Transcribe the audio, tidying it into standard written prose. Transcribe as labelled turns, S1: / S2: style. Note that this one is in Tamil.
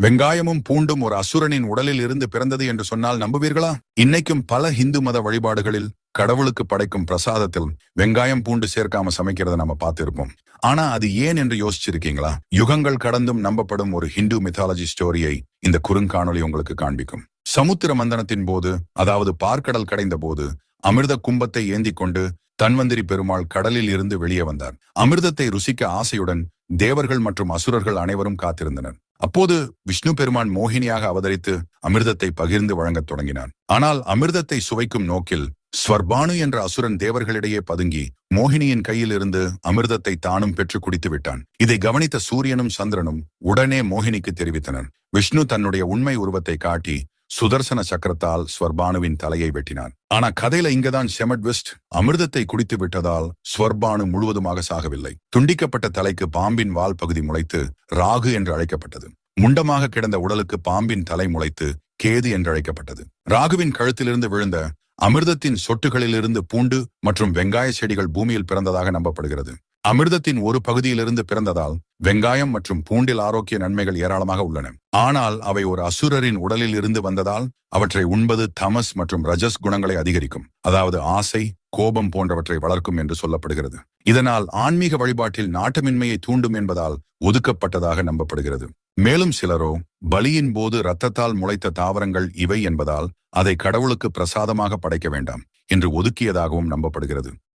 S1: வெங்காயமும் பூண்டும் ஒரு அசுரனின் உடலில் இருந்து பிறந்தது என்று சொன்னால் நம்புவீர்களா? இன்னைக்கும் பல இந்து மத வழிபாடுகளில் கடவுளுக்கு படைக்கும் பிரசாதத்தில் வெங்காயம் பூண்டு சேர்க்காம சமைக்கிறத நம்ம பார்த்திருப்போம். ஆனா அது ஏன் என்று யோசிச்சிருக்கீங்களா? யுகங்கள் கடந்தும் நம்பப்படும் ஒரு ஹிந்து மித்தாலஜி ஸ்டோரியை இந்த குறுங்காணொளி உங்களுக்கு காண்பிக்கும். சமுத்திர மந்தனத்தின் போது, அதாவது பார்க்கடல் கடைந்த போது, அமிர்த கும்பத்தை ஏந்தி கொண்டு தன்வந்திரி பெருமாள் கடலில் இருந்து வெளியே வந்தார். அமிர்தத்தை ருசிக்க ஆசையுடன் தேவர்கள் மற்றும் அசுரர்கள் அனைவரும் காத்திருந்தனர். அப்போது விஷ்ணு பெருமான் மோகினியாக அவதரித்து அமிர்தத்தை பகிர்ந்து வழங்கத் தொடங்கினார். ஆனால் அமிர்தத்தை சுவைக்கும் நோக்கில் ஸ்வர்பானு என்ற அசுரன் தேவர்களிடையே பதுங்கி மோகினியின் கையில் இருந்து அமிர்தத்தை தானும் பெற்று குடித்து விட்டான். இதை கவனித்த சூரியனும் சந்திரனும் உடனே மோகினிக்கு தெரிவித்தனர். விஷ்ணு தன்னுடைய உண்மை உருவத்தை காட்டி சுதர்சன சக்கரத்தால் ஸ்வர்பானுவின் தலையை வெட்டினார். ஆனா கதையில இங்கதான் செமட்விஸ்ட். அமிர்தத்தை குடித்து விட்டதால் ஸ்வர்பானு முழுவதுமாக சாகவில்லை. துண்டிக்கப்பட்ட தலைக்கு பாம்பின் வால் பகுதி முளைத்து ராகு என்று அழைக்கப்பட்டது. முண்டமாக கிடந்த உடலுக்கு பாம்பின் தலை முளைத்து கேது என்று அழைக்கப்பட்டது. ராகுவின் கழுத்திலிருந்து விழுந்த அமிர்தத்தின் சொட்டுகளிலிருந்து பூண்டு மற்றும் வெங்காய செடிகள் பூமியில் பிறந்ததாக நம்பப்படுகிறது. அமிர்தத்தின் ஒரு பகுதியிலிருந்து பிறந்ததால் வெங்காயம் மற்றும் பூண்டில் ஆரோக்கிய நன்மைகள் ஏராளமாக உள்ளன. ஆனால் அவை ஒரு அசுரரின் உடலில் இருந்து வந்ததால் அவற்றை உண்பது தமஸ் மற்றும் ரஜஸ் குணங்களை அதிகரிக்கும், அதாவது ஆசை, கோபம் போன்றவற்றை வளர்க்கும் என்று சொல்லப்படுகிறது. இதனால் ஆன்மீக வழிபாட்டில் நாட்டமின்மையை தூண்டும் என்பதால் ஒதுக்கப்பட்டதாக நம்பப்படுகிறது. மேலும் சிலரோ பலியின் போது இரத்தத்தால் முளைத்த தாவரங்கள் இவை என்பதால் அதை கடவுளுக்கு பிரசாதமாக படைக்க வேண்டாம் என்று ஒதுக்கியதாகவும் நம்பப்படுகிறது.